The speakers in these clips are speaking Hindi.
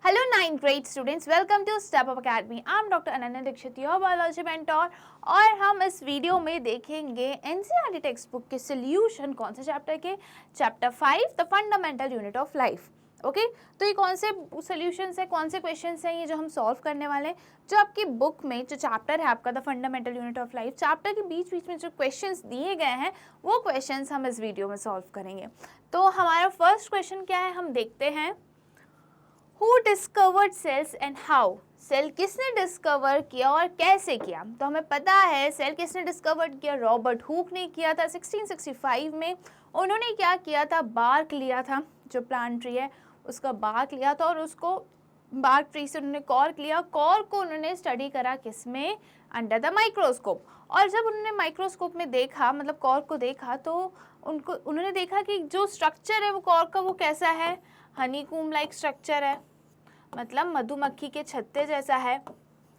Hello 9th grade students, welcome to Step Up Academy. I'm Dr. Ananya Dixit, your biology mentor और हम इस वीडियो में देखेंगे एनसीईआरटी टेक्स्ट बुक के सोल्यूशन कौन से चैप्टर के chapter 5 the fundamental unit of life. Okay, तो ये कौन से सोल्यूशंस है, कौन से क्वेश्चंस हैं ये जो हम सॉल्व करने वाले हैं। जो आपकी बुक में जो चैप्टर है आपका the fundamental unit of life, chapter के बीच बीच में जो क्वेश्चंस दिए गए हैं वो क्वेश्चंस हम इस वीडियो में सॉल्व करेंगे। तो हमारा फर्स्ट क्वेश्चन क्या है, हम देखते हैं Who discovered cells and how? Cell किसने डिस्कवर किया और कैसे किया। तो हमें पता है सेल किसने डिस्कवर किया, रॉबर्ट हुक ने किया था 1665 में। उन्होंने क्या किया था, बार्क लिया था, जो प्लांट ट्री है उसका बार्क लिया था और उसको बार्क ट्री से उन्होंने कॉर्क लिया। कॉर्क को उन्होंने स्टडी करा किसमें, अंडर द माइक्रोस्कोप। और जब उन्होंने माइक्रोस्कोप में देखा, मतलब कॉर्क को देखा, तो उन्होंने देखा कि जो स्ट्रक्चर है वो कॉर्क का वो कैसा है, हनीकूम लाइक स्ट्रक्चर है, मतलब मधुमक्खी के छत्ते जैसा है।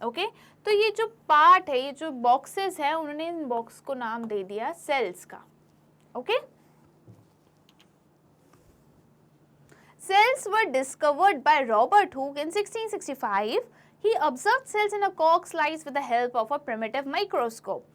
ओके, तो ये जो पार्ट है, ये जो बॉक्सेस है, उन्होंने इन बॉक्स को नाम दे दिया सेल्स का। Okay, cells were discovered by Robert Hooke in 1665. He observed cells in a cork slice with the help of a primitive microscope.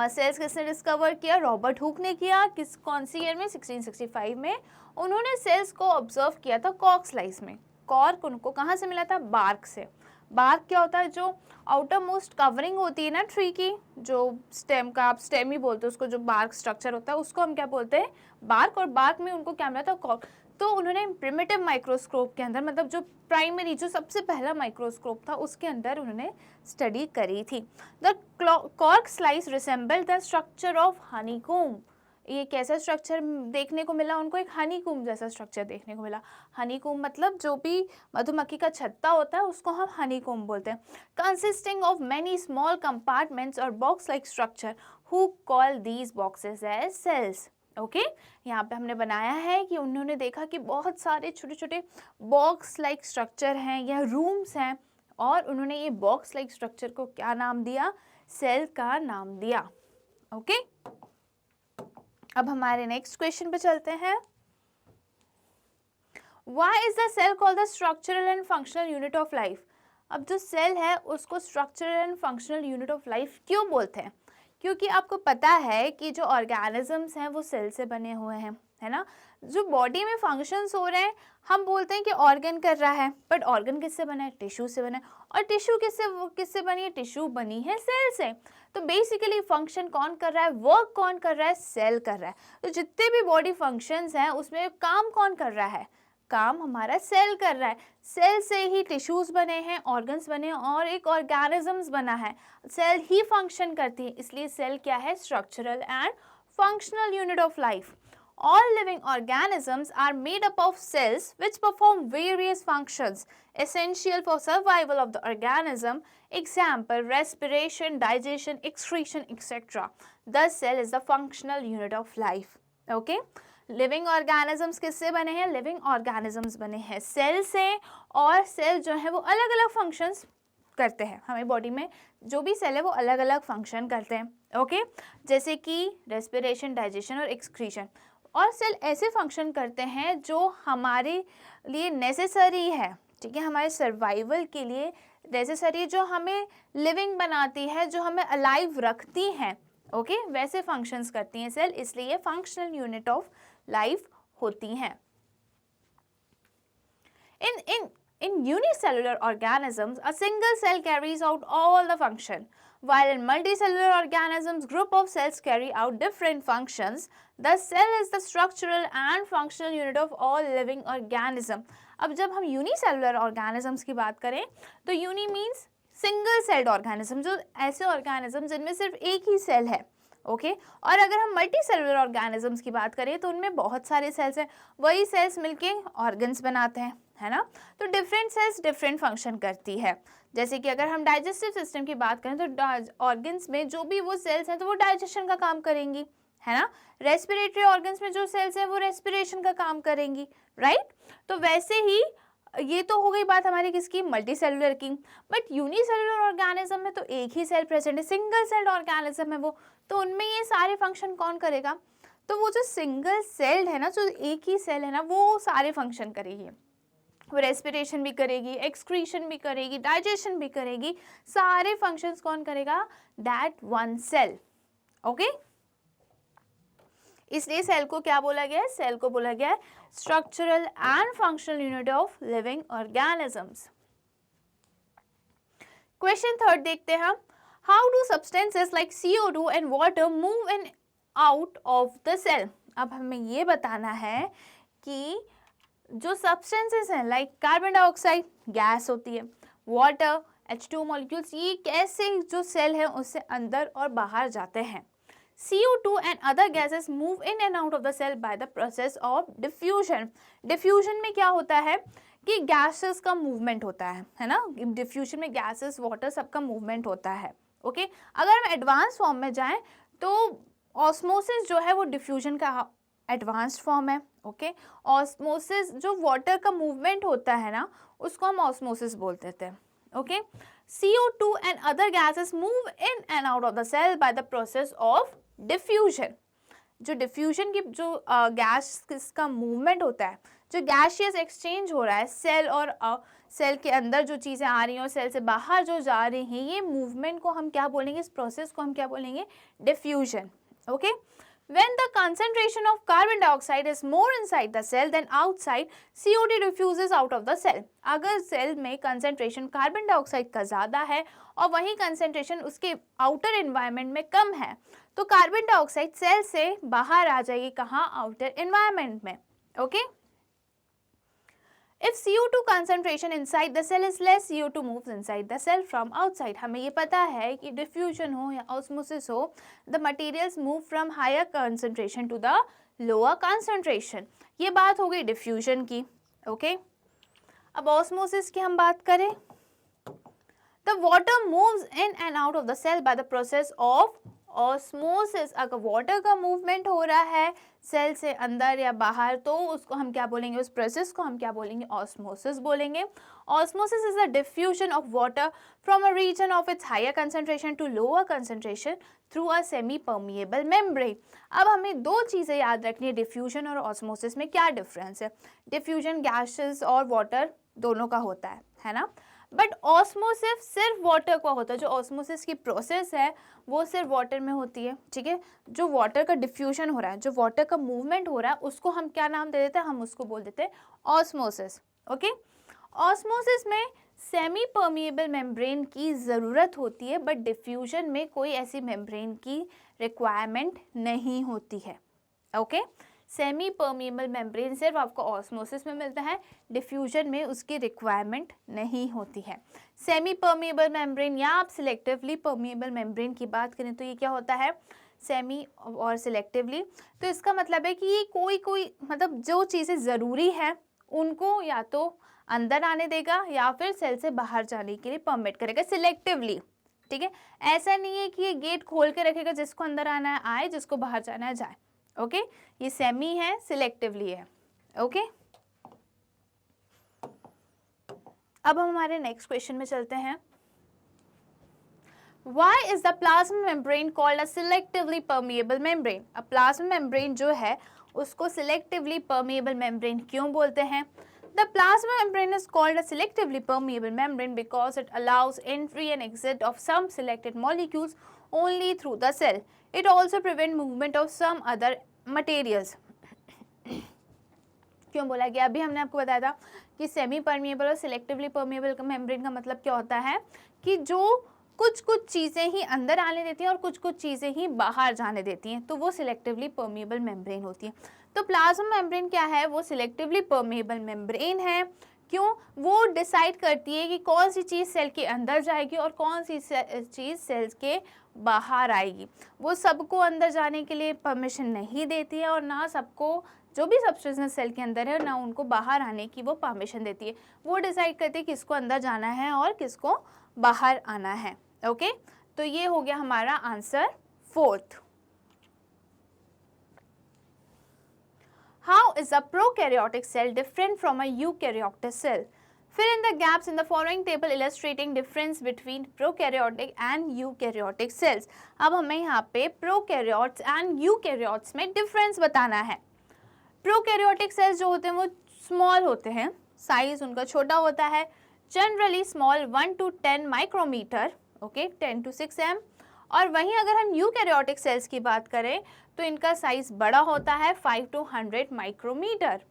Cells किसने डिस्कवर किया, रॉबर्ट हुक ने किया। कौन सी ईयर में, 1665 में। उन्होंने सेल्स को ऑब्जर्व किया था कॉर्क स्लाइस में। कॉर्क उनको कहाँ से मिला था, बार्क से। बार्क क्या होता है, जो आउटर मोस्ट कवरिंग होती है ना ट्री की, जो स्टेम का आप स्टेम ही बोलते हो उसको, जो बार्क स्ट्रक्चर होता है उसको हम क्या बोलते हैं, बार्क। और बार्क में उनको क्या मिला था, कॉर्क। तो उन्होंने प्रिमिटिव माइक्रोस्कोप के अंदर, मतलब जो प्राइमरी, जो सबसे पहला माइक्रोस्कोप था उसके अंदर उन्होंने स्टडी करी थी। The cork slice resemble the structure of honeycomb. ये कैसा स्ट्रक्चर देखने को मिला उनको, एक हनीकॉम्ब जैसा स्ट्रक्चर देखने को मिला। हनीकॉम्ब मतलब जो भी मधुमक्खी का छत्ता होता है उसको हम हनीकॉम्ब बोलते हैं। Consisting of many small compartments और box like structure, who call these boxes as cells. Okay, यहाँ पे हमने बनाया है कि उन्होंने देखा कि बहुत सारे छोटे छोटे बॉक्स लाइक स्ट्रक्चर हैं या रूम्स हैं, और उन्होंने ये बॉक्स लाइक स्ट्रक्चर को क्या नाम दिया, सेल का नाम दिया। ओके, अब हमारे नेक्स्ट क्वेश्चन पे चलते हैं। Why is the cell called the structural and functional unit of life? अब जो सेल है उसको structural and functional unit of life क्यों बोलते हैं, क्योंकि आपको पता है कि जो ऑर्गेनिजम्स हैं वो सेल से बने हुए हैं, है ना। जो बॉडी में फंक्शंस हो रहे हैं हम बोलते हैं कि ऑर्गन कर रहा है, बट ऑर्गन किससे बना है, टिश्यू से बना है। और टिश्यू किससे बनी है, टिश्यू बनी है सेल से। तो बेसिकली फंक्शन कौन कर रहा है, वर्क कौन कर रहा है, सेल कर रहा है। तो जितने भी बॉडी फंक्शंस हैं उसमें काम कौन कर रहा है, काम हमारा सेल कर रहा है। सेल से ही टिश्यूज बने हैं, ऑर्गन्स बने हैं और एक ऑर्गेनिजम्स बना है। सेल ही फंक्शन करती है, इसलिए सेल क्या है, structural and functional unit of life. All living organisms are made up of cells which perform various functions essential for survival of the organism. Example, respiration, digestion, excretion, etc. The cell is the functional unit of life. Okay? Living organisms किससे बने हैं, लिविंग ऑर्गेनिजम्स बने हैं सेल से। और सेल जो है वो अलग अलग फंक्शंस करते हैं, हमें बॉडी में जो भी सेल है वो अलग अलग फंक्शन करते हैं। ओके, जैसे कि रेस्पिरेशन, डाइजेशन और एक्सक्रीशन। और सेल ऐसे फंक्शन करते हैं जो हमारे लिए नेसेसरी है, ठीक है, हमारे सर्वाइवल के लिए नेसेसरी, जो हमें लिविंग बनाती है, जो हमें अलाइव रखती हैं। ओके, वैसे फंक्शंस करती हैं सेल, इसलिए फंक्शनल यूनिट ऑफ लाइफ होती हैं। In unicellular organisms, a single cell carries out all the function, while in multicellular organisms, group of cells carry out different functions. The cell is the structural and functional unit of all living organism. अब जब हम unicellular organisms की बात करें तो uni means single celled organism, जो ऐसे ऑर्गेनिज्म जिनमें सिर्फ एक ही सेल है। ओके, और अगर हम मल्टी सेलुलर ऑर्गेनिजम्स की बात करें तो उनमें बहुत सारे सेल्स हैं, वही सेल्स मिलके ऑर्गन्स बनाते हैं, है ना। तो डिफरेंट सेल्स डिफरेंट फंक्शन करती है। जैसे कि अगर हम डाइजेस्टिव सिस्टम की बात करें तो ऑर्गन्स में जो भी वो सेल्स हैं तो वो डाइजेशन का काम करेंगी, है ना। रेस्पिरेटरी ऑर्गन्स में जो सेल्स हैं वो रेस्पिरेशन का काम करेंगी, राइट। तो वैसे ही ये तो हो गई बात हमारी किसकी, मल्टी सेलुलर की। बट यूनिसेलुलर ऑर्गेनिज्म में तो एक ही सेल प्रेजेंट है, सिंगल सेल्ड ऑर्गेनिज्म है वो, तो उनमें ये सारे फंक्शन कौन करेगा, तो वो जो सिंगल सेल्ड है ना, जो एक ही सेल है ना, वो सारे फंक्शन करेगी। वो रेस्पिरेशन भी करेगी, एक्सक्रीशन भी करेगी, डाइजेशन भी करेगी, सारे फंक्शंस कौन करेगा? That one cell. ओके, इसलिए सेल को क्या बोला गया है? सेल को बोला गया है structural and functional unit of living organisms. Question third देखते हैं हम, how do substances like CO2 and water move in out of the cell. अब हमें ये बताना है कि जो सब्सटेंसेस हैं लाइक कार्बन डाइऑक्साइड गैस होती है, वाटर H2 मॉलिक्यूल्स, ये कैसे जो सेल है उससे अंदर और बाहर जाते हैं। CO2 and other gases move in and out of the cell by the process of diffusion। Diffusion में क्या होता है कि गैसेस का मूवमेंट होता है ना। डिफ्यूजन में गैसेस, वाटर, सबका मूवमेंट होता है। ओके, अगर हम एडवांस फॉर्म में जाएं तो ऑस्मोसिस जो है वो डिफ्यूजन का एडवांस्ड फॉर्म है। ओके, ऑस्मोसिस जो वाटर का मूवमेंट होता है ना, उसको हम ऑस्मोसिस बोलते थे। Okay, CO2 and other gases move in and out of the cell by the process of diffusion। जो डिफ्यूजन की जो गैस का मूवमेंट होता है, जो गैसियस एक्सचेंज हो रहा है सेल और सेल के अंदर जो चीज़ें आ रही हैं और सेल से बाहर जो जा रही हैं, ये मूवमेंट को हम क्या बोलेंगे? इस प्रोसेस को हम क्या बोलेंगे? Diffusion. Okay, when the concentration of carbon dioxide is more inside the cell than outside, CO2 diffuses out of the cell। अगर सेल में कंसेंट्रेशन कार्बन डाइऑक्साइड का ज़्यादा है और वही कंसेंट्रेशन उसके आउटर एनवायरनमेंट में कम है, तो कार्बन डाइऑक्साइड सेल से बाहर आ जाएगी। कहाँ? आउटर एनवायरनमेंट में। Okay, If CO2 concentration inside the cell is less, CO2 moves inside the cell from outside। हमें ये पता है कि डिफ्यूजन हो या ऑस्मोसिस हो, the materials move from higher concentration to the lower concentration। ये बात हो गई डिफ्यूजन की। ओके, अब ऑस्मोसिस की हम बात करें, the water moves in and out of the cell by the process of osmosis. अगर वाटर का मूवमेंट हो रहा है सेल से अंदर या बाहर, तो उसको हम क्या बोलेंगे? उस प्रोसेस को हम क्या बोलेंगे? ऑस्मोसिस बोलेंगे। Osmosis is the diffusion of water from a region of its higher concentration to lower concentration through a semi permeable membrane. अब हमें दो चीज़ें याद रखनी है, डिफ्यूजन और ऑस्मोसिस में क्या डिफरेंस है। डिफ्यूजन गैसेस और वाटर दोनों का होता है ना, बट ऑस्मोसिस सिर्फ वाटर का होता है। जो ऑस्मोसिस की प्रोसेस है वो सिर्फ वाटर में होती है। ठीक है, जो वाटर का डिफ्यूजन हो रहा है, जो वाटर का मूवमेंट हो रहा है, उसको हम क्या नाम दे देते हैं? हम उसको बोल देते हैं ऑस्मोसिस। ओके, ऑस्मोसिस में सेमी परमिएबल मेम्ब्रेन की ज़रूरत होती है, बट डिफ्यूजन में कोई ऐसी मेम्ब्रेन की रिक्वायरमेंट नहीं होती है। ओके, सेमी परमिएबल मेम्ब्रेन सिर्फ आपको ऑस्मोसिस में मिलता है, डिफ्यूजन में उसकी रिक्वायरमेंट नहीं होती है। सेमी परमिएबल मेम्ब्रेन या आप सिलेक्टिवली परमिएबल मेम्ब्रेन की बात करें तो ये क्या होता है? सेमी और सिलेक्टिवली। तो इसका मतलब है कि ये कोई मतलब जो चीज़ें ज़रूरी हैं उनको या तो अंदर आने देगा या फिर सेल से बाहर जाने के लिए परमिट करेगा सिलेक्टिवली। ठीक है, ऐसा नहीं है कि ये गेट खोल के रखेगा, जिसको अंदर आना है आए, जिसको बाहर जाना है जाए। ओके, ये सेमी है, सिलेक्टिवली है। ओके, अब हम हमारे नेक्स्ट क्वेश्चन में चलते हैं। Why is the plasma membrane called a selectively permeable membrane? अब plasma membrane जो है उसको selectively permeable membrane क्यों बोलते हैं? The plasma membrane is called a selectively permeable membrane because it allows entry and exit of some selected molecules only through the cell. It also prevents movement of some other materials। क्यों बोला गया? अभी हमने आपको बताया था कि सेमी परमिएबल और सिलेक्टिवली परमिएबल का मेम्ब्रेन का मतलब क्या होता है कि जो कुछ चीज़ें ही अंदर आने देती हैं और कुछ चीज़ें ही बाहर जाने देती हैं, तो वो सिलेक्टिवली परमिएबल मेम्ब्रेन होती है। तो प्लाज्मा मेम्ब्रेन क्या है? वो सिलेक्टिवली परमिएबल मेम्ब्रेन है। क्यों? वो डिसाइड करती है कि कौन सी चीज़ सेल के अंदर जाएगी और कौन सी चीज़ सेल के बाहर आएगी। वो सबको अंदर जाने के लिए परमिशन नहीं देती है और ना सबको, जो भी सब्सटेंस सेल के अंदर है, ना उनको बाहर आने की वो परमिशन देती है। वो डिसाइड करती है किसको अंदर जाना है और किसको बाहर आना है। ओके, तो ये हो गया हमारा answer fourth. How is a prokaryotic cell different from a eukaryotic cell? Fill in the gaps in the following table illustrating difference between prokaryotic and eukaryotic cells। अब हमें यहाँ पे prokaryotes and eukaryotes में difference बताना है। प्रोकैरियोटिक सेल्स जो होते हैं वो स्मॉल होते हैं, साइज उनका छोटा होता है, generally small 1 to 10 micrometre, okay, 10 to 6 m। और वहीं अगर हम यूकैरियोटिक सेल्स की बात करें तो इनका साइज बड़ा होता है 5 to 100 माइक्रोमीटर।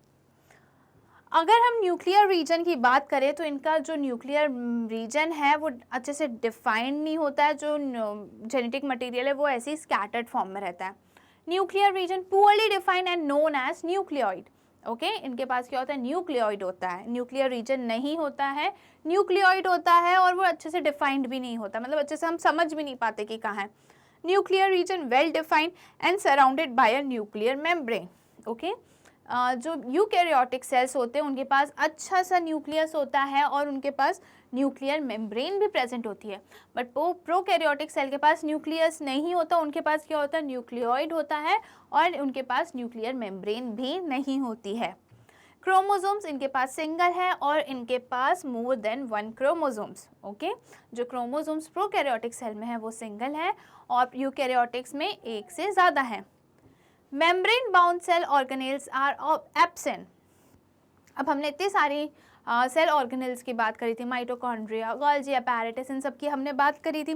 अगर हम न्यूक्लियर रीजन की बात करें तो इनका जो न्यूक्लियर रीजन है वो अच्छे से डिफाइंड नहीं होता है, जो जेनेटिक मटेरियल है वो ऐसे ही स्कैटर्ड फॉर्म में रहता है। Nuclear region poorly defined and known as nucleoid, okay, इनके पास क्या होता है, न्यूक्लियोइड होता है, न्यूक्लियर रीजन नहीं होता है, न्यूक्लियोइड होता है, और वो अच्छे से डिफाइंड भी नहीं होता, मतलब अच्छे से हम समझ भी नहीं पाते कि कहाँ है। Nuclear reason well defined and surrounded by a nuclear membrane, okay. जो यूकैरियोटिक सेल्स होते हैं उनके पास अच्छा सा न्यूक्लियस होता है और उनके पास न्यूक्लियर मेम्ब्रेन भी प्रेजेंट होती है। बट वो प्रोकैरियोटिक सेल के पास न्यूक्लियस नहीं होता, उनके पास क्या होता है, न्यूक्लियोइड होता है, और उनके पास न्यूक्लियर मेम्ब्रेन भी नहीं होती है। क्रोमोसोम्स इनके पास सिंगल है और इनके पास मोर देन 1 क्रोमोसोम्स, ओके। जो क्रोमोसोम्स प्रोकैरियोटिक सेल में है वो सिंगल है और यूकैरियोटिक्स में एक से ज़्यादा है। Membrane bound cell organelles are absent. अब हमने इतनी सारी सेल ऑर्गेनेल्स की बात करी थी, माइटोकॉन्ड्रिया, गोल्गी अपैरेटस, इन सब की हमने बात करी थी।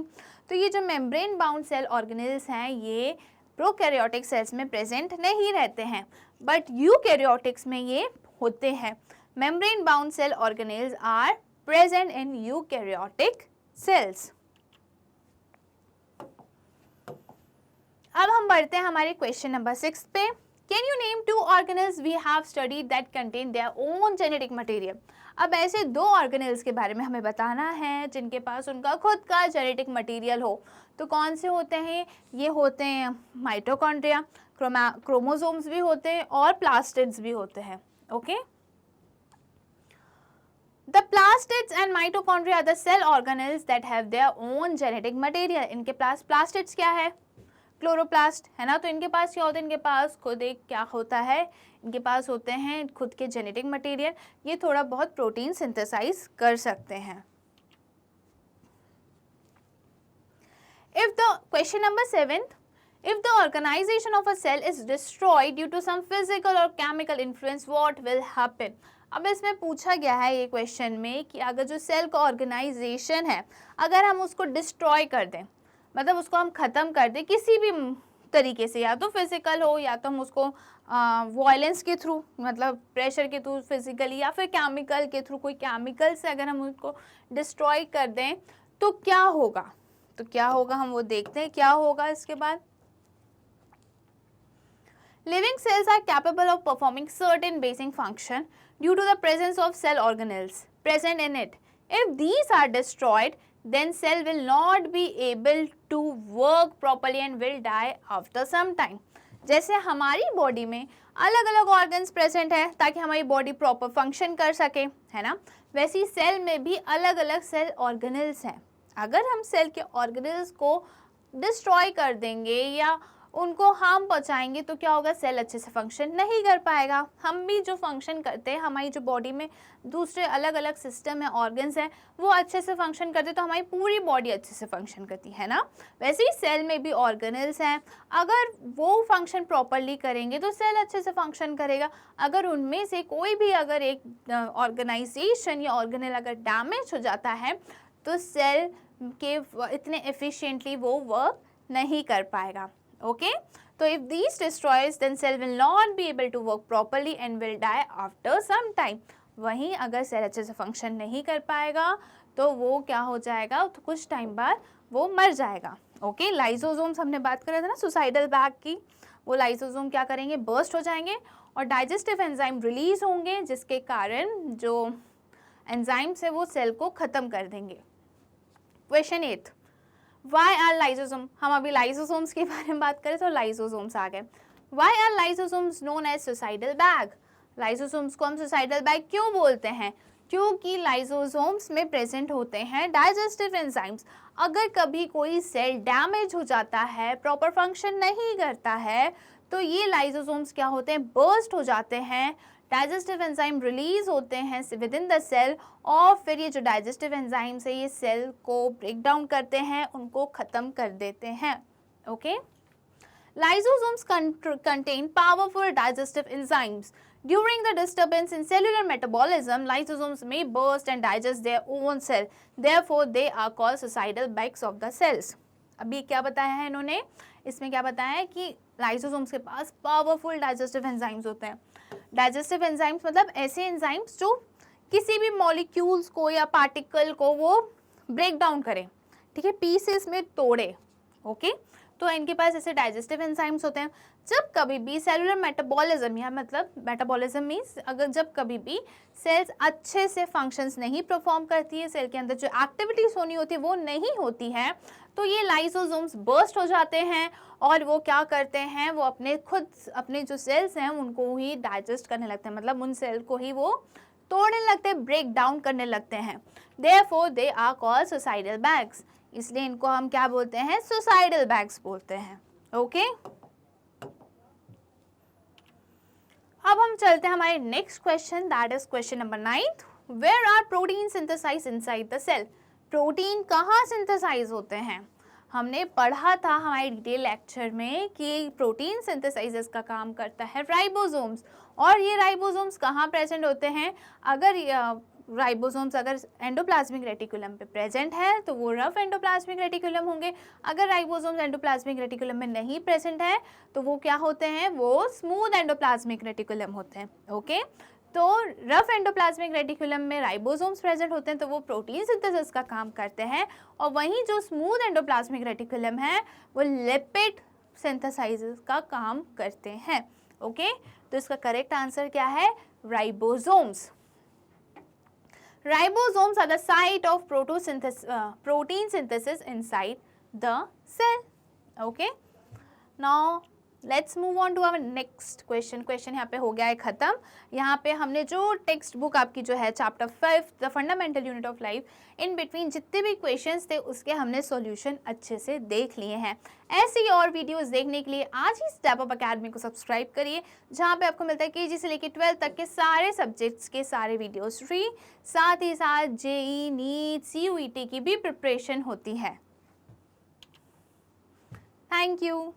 तो ये जो मेम्ब्रेन बाउंड सेल ऑर्गेनेल्स हैं ये प्रोकैरियोटिक सेल्स में प्रेजेंट नहीं रहते हैं, बट यूकैरियोटिक्स में ये होते हैं। Membrane bound cell organelles are present in eukaryotic cells. अब हम बढ़ते हैं हमारे क्वेश्चन नंबर 6 पे। Can you name 2 organelles we have studied that contain their own genetic material. अब ऐसे 2 ऑर्गेनेल्स के बारे में हमें बताना है जिनके पास उनका खुद का जेनेटिक मटेरियल हो। तो कौन से होते हैं, ये होते हैं माइटोकॉन्ड्रिया, क्रोमोसोम्स भी होते हैं और प्लास्टिड्स भी होते हैं, okay. The plastids and mitochondria are the cell organelles that have their own genetic material. इनके पास plastids क्या है, क्लोरोप्लास्ट है ना, तो इनके पास क्या होता है, इनके पास खुद एक क्या होता है, इनके पास होते हैं खुद के जेनेटिक मटेरियल, ये थोड़ा बहुत प्रोटीन सिंथेसाइज कर सकते हैं। If the question number 7, if the organization of a cell is destroyed due to some physical or chemical influence, what will happen? अब इसमें पूछा गया है ये क्वेश्चन में कि अगर जो सेल का ऑर्गेनाइजेशन है अगर हम उसको डिस्ट्रॉय कर दें, मतलब उसको हम ख़त्म कर दें किसी भी तरीके से, या तो फिजिकल हो या तो हम उसको वायलेंस के थ्रू, मतलब प्रेशर के थ्रू फिजिकली, या फिर केमिकल के थ्रू, कोई केमिकल से अगर हम उसको डिस्ट्रॉय कर दें तो क्या होगा, तो क्या होगा हम वो देखते हैं क्या होगा इसके बाद। Living cells are capable of performing certain basic function due to the presence of cell organelles present in it. If these are destroyed, then cell will not be able to work properly and will die after some time. जैसे हमारी बॉडी में अलग अलग ऑर्गन्स प्रेजेंट है ताकि हमारी बॉडी प्रॉपर फंक्शन कर सके, है ना, वैसे ही सेल में भी अलग अलग सेल ऑर्गेनेल्स हैं। अगर हम सेल के ऑर्गेनेल्स को डिस्ट्रॉय कर देंगे या उनको हार्म पहुंचाएंगे तो क्या होगा, सेल अच्छे से फंक्शन नहीं कर पाएगा। हम भी जो फंक्शन करते हैं, हमारी जो बॉडी में दूसरे अलग अलग सिस्टम है, ऑर्गन्स हैं, वो अच्छे से फंक्शन करते तो हमारी पूरी बॉडी अच्छे से फंक्शन करती है ना। वैसे ही सेल में भी ऑर्गेनल्स हैं, अगर वो फंक्शन प्रॉपरली करेंगे तो सेल अच्छे से फंक्शन करेगा। अगर उनमें से कोई भी अगर एक ऑर्गेनाइजेशन या ऑर्गेनल अगर डैमेज हो जाता है तो सेल के इतने एफिशिएंटली वो वर्क नहीं कर पाएगा, okay? So if these destroys, then cell will not be able to work properly and will die after some time. वहीं अगर सेल अच्छे से फंक्शन नहीं कर पाएगा तो वो क्या हो जाएगा, तो कुछ टाइम बाद वो मर जाएगा, ओके। लाइसोसोम्स हमने बात कर रहे थे ना सुसाइडल बैग की, वो लाइसोसोम क्या करेंगे, बर्स्ट हो जाएंगे और डाइजेस्टिव एंजाइम रिलीज होंगे जिसके कारण जो एंजाइम्स है वो सेल को ख़त्म कर देंगे। Question 8, Why are lysosomes? हम अभी लाइसोसोम्स के बारे में बात करें तो लाइसोसोम्स आ गए। Why are lysosomes known as suicidal bag? Lysosomes को हम सुसाइडल बैग क्यों बोलते हैं, क्योंकि लाइसोसोम्स में प्रेजेंट होते हैं डाइजेस्टिव एंजाइम्स। अगर कभी कोई सेल डैमेज हो जाता है, प्रॉपर फंक्शन नहीं करता है, तो ये लाइसोसोम्स क्या होते हैं, बर्स्ट हो जाते हैं, डाइजेस्टिव एंजाइम रिलीज होते हैं विद इन द सेल और फिर ये जो डाइजेस्टिव एंजाइम्स है ये सेल को ब्रेक डाउन करते हैं, उनको ख़त्म कर देते हैं, okay. Lysosomes contain powerful digestive enzymes. During the disturbance in cellular metabolism, lysosomes may burst and digest their own cell. Therefore, they are called suicidal bags of the cells. अभी क्या बताया है इन्होंने, इसमें क्या बताया है कि लाइसोसोम्स के पास पावरफुल डाइजेस्टिव एंजाइम्स होते हैं. डाइजेस्टिव एंजाइम्स मतलब ऐसे एंजाइम्स जो किसी भी मॉलिक्यूल्स को या पार्टिकल को वो ब्रेक डाउन करें, ठीक है, पीसेस में तोड़े. ओके, तो इनके पास ऐसे डाइजेस्टिव एंजाइम्स होते हैं. जब कभी भी सेलुलर मेटाबॉलिज्म, या मतलब मेटाबॉलिज्म मीन्स अगर जब कभी भी सेल्स अच्छे से फंक्शंस नहीं परफॉर्म करती है, सेल के अंदर जो एक्टिविटीज होनी होती है वो नहीं होती है, तो ये लाइसोसोम्स बर्स्ट हो जाते हैं और वो क्या करते हैं, वो अपने जो सेल्स हैं उनको ही डाइजेस्ट करने लगते हैं, मतलब उन सेल को ही वो तोड़ने लगते हैं, ब्रेक डाउन करने लगते हैं. Therefore they are called suicidal bags. इसलिए इनको हम क्या बोलते हैं, सुसाइडल बैग्स बोलते हैं. ओके, अब हम चलते हैं हमारे next question, that is question number 9. Where are protein synthesize inside the cell. Protein कहाँ सिंथेसाइज होते हैं. हमने पढ़ा था हमारे डिटेल लेक्चर में कि प्रोटीन सिंथेसाइजेस का काम करता है राइबोसोम्स. और ये राइबोसोम्स कहाँ प्रेजेंट होते हैं, अगर राइबोसोम्स अगर एंडोप्लाज्मिक रेटिकुलम पे प्रेजेंट है तो वो रफ एंडोप्लाज्मिक रेटिकुलम होंगे. अगर राइबोसोम्स एंडोप्लाज्मिक रेटिकुलम में नहीं प्रेजेंट है तो वो क्या होते हैं, वो स्मूथ एंडोप्लाज्मिक रेटिकुलम होते हैं. ओके, तो रफ एंडोप्लाज्मिक रेटिकुलम में राइबोसोम्स प्रेजेंट होते हैं तो वो प्रोटीन सिंथेसिस का काम करते हैं, और वहीं जो स्मूथ एंडोप्लाज्मिक रेटिकुलम है वो लिपिड सिंथेसाइजेस का काम करते हैं. ओके, तो इसका करेक्ट आंसर क्या है, ribosomes. Ribosomes are the site of protein synthesis inside the cell. Okay. Now let's move on to our next question. Question यहाँ पे हो गया है खत्म. यहाँ पे हमने जो टेक्स्ट बुक आपकी जो है chapter 5 the fundamental unit of life, in between जितने भी क्वेश्चंस थे उसके हमने सॉल्यूशन अच्छे से देख लिए हैं. ऐसी और वीडियोस देखने के लिए आज ही स्टेप अप अकेडमी को सब्सक्राइब करिए, जहाँ पे आपको मिलता है केजी से लेकर 12 तक के सारे सब्जेक्ट्स के सारे वीडियोस फ्री. साथ ही साथ जेई, नीट, CUET की भी प्रिपरेशन होती है. Thank you.